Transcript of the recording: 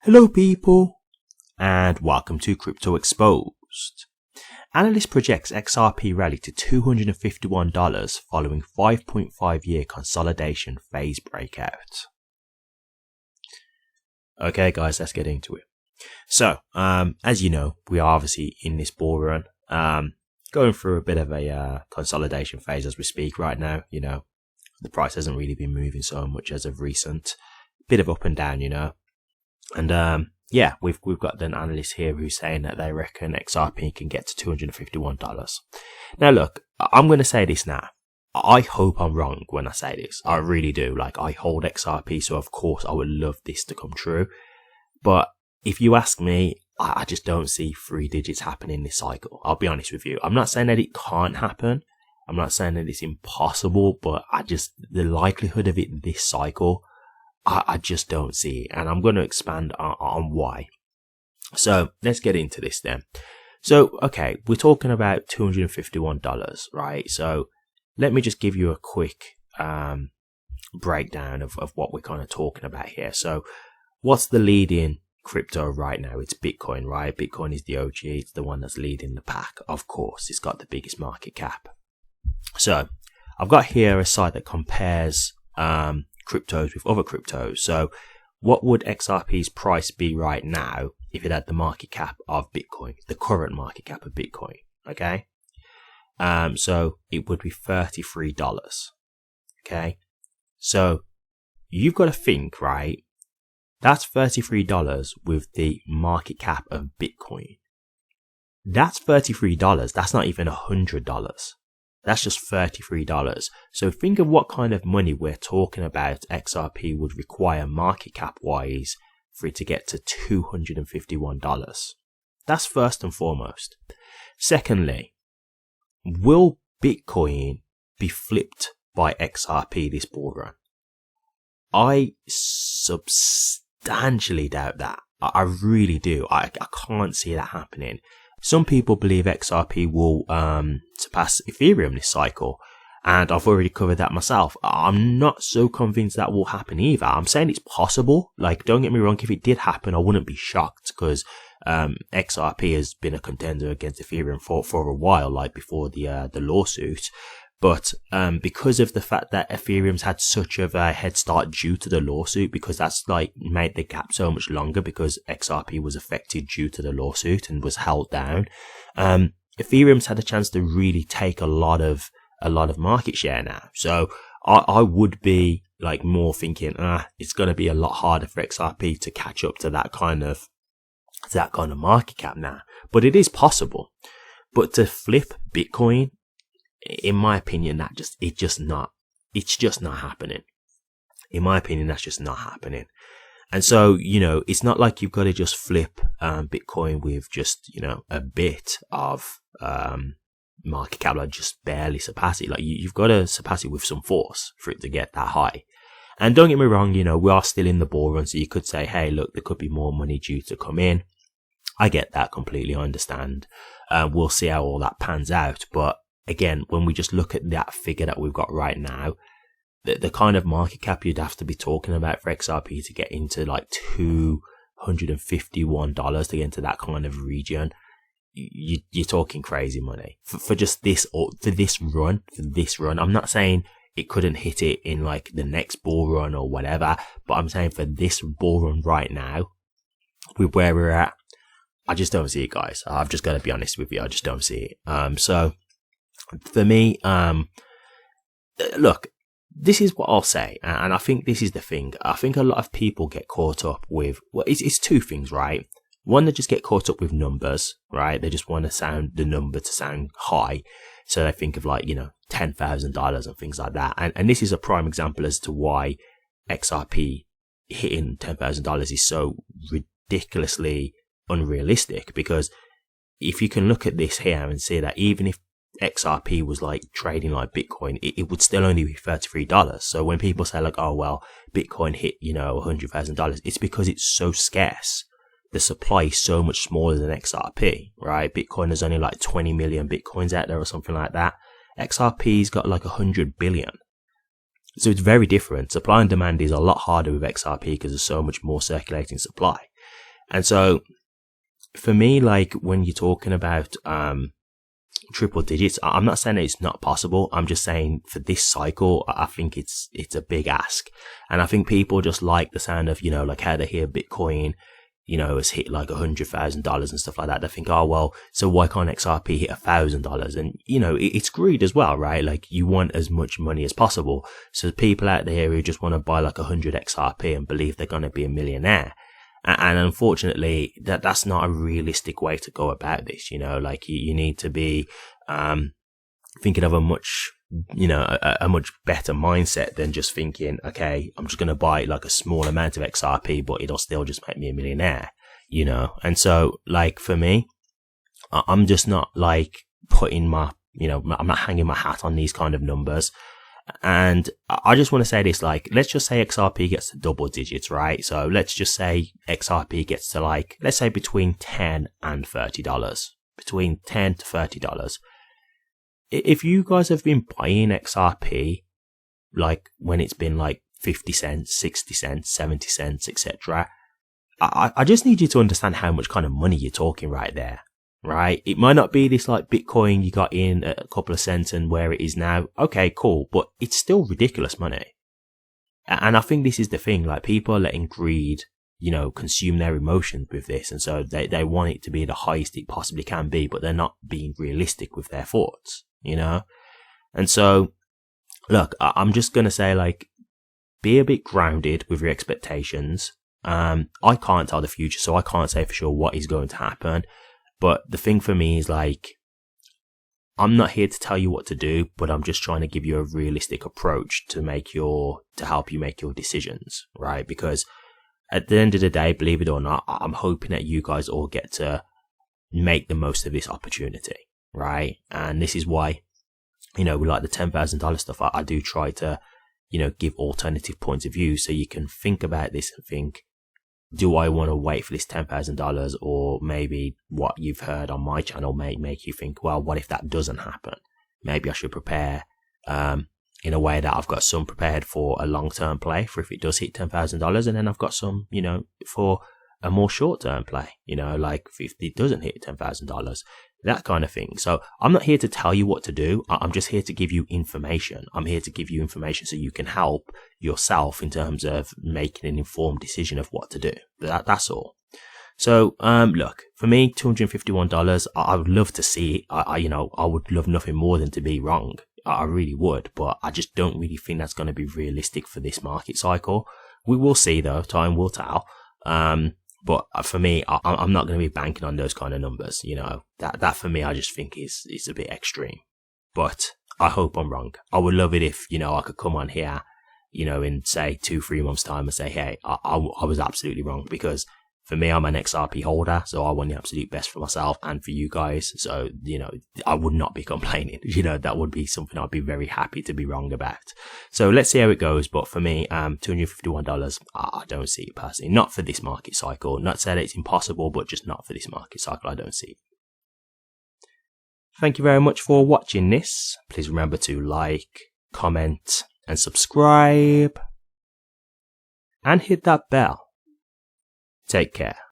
Hello people, and welcome to Crypto Exposed. Analyst projects XRP rally to $251 following 5.5-year consolidation phase breakout. Okay guys, let's get into it. So, as you know, we are obviously in this bull run, going through a bit of a consolidation phase as we speak right now. You know, the price hasn't really been moving so much as of recent. Bit of up and down, you know. And yeah, we've got an analyst here who's saying that they reckon XRP can get to $251. Now look, I'm going to say this now. I hope I'm wrong when I say this. I really do. Like, I hold XRP, so of course I would love this to come true. But if you ask me, I just don't see 3 digits happening this cycle. I'll be honest with you. I'm not saying that it can't happen. I'm not saying that it's impossible, but the likelihood of it this cycle, I just don't see it, and I'm going to expand on why. So let's get into this then. So, okay, we're talking about $251, right? So let me just give you a quick breakdown of what we're kind of talking about here. So what's the leading crypto right now? It's Bitcoin, right? Bitcoin is the OG. It's the one that's leading the pack. Of course, it's got the biggest market cap. So I've got here a site that compares cryptos with other cryptos. So what would XRP's price be right now if it had the market cap of Bitcoin, the current market cap of Bitcoin? Okay. So it would be $33. Okay. So you've got to think, right? That's $33 with the market cap of Bitcoin. That's $33. That's not even $100. That's just $33. So think of what kind of money we're talking about XRP would require market cap wise for it to get to $251. That's first and foremost. Secondly, will Bitcoin be flipped by XRP this bull run? I substantially doubt that. I really do. I can't see that happening. Some people believe XRP will surpass Ethereum this cycle, and I've already covered that myself. I'm not so convinced that will happen either. I'm saying it's possible. Like, don't get me wrong, if it did happen, I wouldn't be shocked, because XRP has been a contender against Ethereum for a while, like before the lawsuit. But because of the fact that Ethereum's had such of a head start due to the lawsuit, because that's like made the gap so much longer, because XRP was affected due to the lawsuit and was held down, Ethereum's had a chance to really take a lot of market share now. So I would be like more thinking, it's going to be a lot harder for XRP to catch up to that kind of market cap now. But it is possible. But to flip Bitcoin, in my opinion, it's just not happening. In my opinion, that's just not happening. And so, you know, it's not like you've got to just flip Bitcoin with just, you know, a bit of market cap, like just barely surpass it. Like you've got to surpass it with some force for it to get that high. And don't get me wrong, you know, we are still in the bull run, so you could say, hey, look, there could be more money due to come in. I get that completely. I understand. We'll see how all that pans out. But again, when we just look at that figure that we've got right now, the kind of market cap you'd have to be talking about for XRP to get into like $251 to get into that kind of region, you're talking crazy money for just this, or for this run. I'm not saying it couldn't hit it in like the next bull run or whatever, but I'm saying for this bull run right now, with where we're at, I just don't see it, guys. I've just got to be honest with you. I just don't see it. So for me, look, this is what I'll say, and I think this is the thing. I think a lot of people get caught up with, well, it's 2 things, right? One, they just get caught up with numbers, right? They just want to sound the number to sound high. So they think of like, you know, $10,000 and things like that. And this is a prime example as to why XRP hitting $10,000 is so ridiculously unrealistic, because if you can look at this here and see that even if XRP was like trading like Bitcoin, it would still only be $33. So when people say like, oh well, Bitcoin hit, you know, $100,000, it's because it's so scarce. The supply is so much smaller than XRP, right? Bitcoin has only like 20 million Bitcoins out there or something like that. XRP's got like 100 billion. So it's very different. Supply and demand is a lot harder with XRP because there's so much more circulating supply. And so for me, like when you're talking about triple digits, I'm not saying that it's not possible. I'm just saying for this cycle, I think it's a big ask. And I think people just like the sound of, like how they hear Bitcoin, has hit like $100,000 and stuff like that. They think, oh, well, so why can't XRP hit $1,000? And, it's greed as well, right? Like you want as much money as possible. So people out there who just want to buy like 100 XRP and believe they're going to be a millionaire. And unfortunately, that's not a realistic way to go about this. Like you need to be thinking of a much better mindset than just thinking, okay, I'm just going to buy like a small amount of XRP, but it'll still just make me a millionaire, And so, like for me, I'm just not like putting my, I'm not hanging my hat on these kind of numbers. And I just want to say this, like, let's just say XRP gets to double digits, right? So let's just say XRP gets to like, let's say between $10 and $30, between $10 to $30. If you guys have been buying XRP, like when it's been like 50 cents, 60 cents, 70 cents, etc., I just need you to understand how much kind of money you're talking right there. Right? It might not be this like Bitcoin you got in at a couple of cents and where it is now. Okay, cool. But it's still ridiculous money. And I think this is the thing, like people are letting greed, consume their emotions with this. And so they want it to be the highest it possibly can be, but they're not being realistic with their thoughts, And so, look, I'm just going to say like, be a bit grounded with your expectations. I can't tell the future, so I can't say for sure what is going to happen. But the thing for me is like, I'm not here to tell you what to do, but I'm just trying to give you a realistic approach to help you make your decisions, right? Because at the end of the day, believe it or not, I'm hoping that you guys all get to make the most of this opportunity, right? And this is why, with like the $10,000 stuff, I do try to, give alternative points of view so you can think about this and think, do I want to wait for this $10,000, or maybe what you've heard on my channel may make you think, well, what if that doesn't happen? Maybe I should prepare in a way that I've got some prepared for a long-term play for if it does hit $10,000, and then I've got some, for a more short-term play, like if it doesn't hit $10,000, that kind of thing. So I'm not here to tell you what to do. I'm just here to give you information. I'm here to give you information so you can help yourself in terms of making an informed decision of what to do. That's all. So, look, for me, $251, I would love to see it. I would love nothing more than to be wrong. I really would, but I just don't really think that's going to be realistic for this market cycle. We will see though. Time will tell. But for me, I'm not going to be banking on those kind of numbers. That for me, I just think is a bit extreme. But I hope I'm wrong. I would love it if, I could come on here, in say 2-3 months time and say, hey, I was absolutely wrong, because for me, I'm an XRP holder. So I want the absolute best for myself and for you guys. So, I would not be complaining. That would be something I'd be very happy to be wrong about. So let's see how it goes. But for me, $251, I don't see it personally. Not for this market cycle. Not saying it's impossible, but just not for this market cycle. I don't see it. Thank you very much for watching this. Please remember to like, comment, and subscribe. And hit that bell. Take care.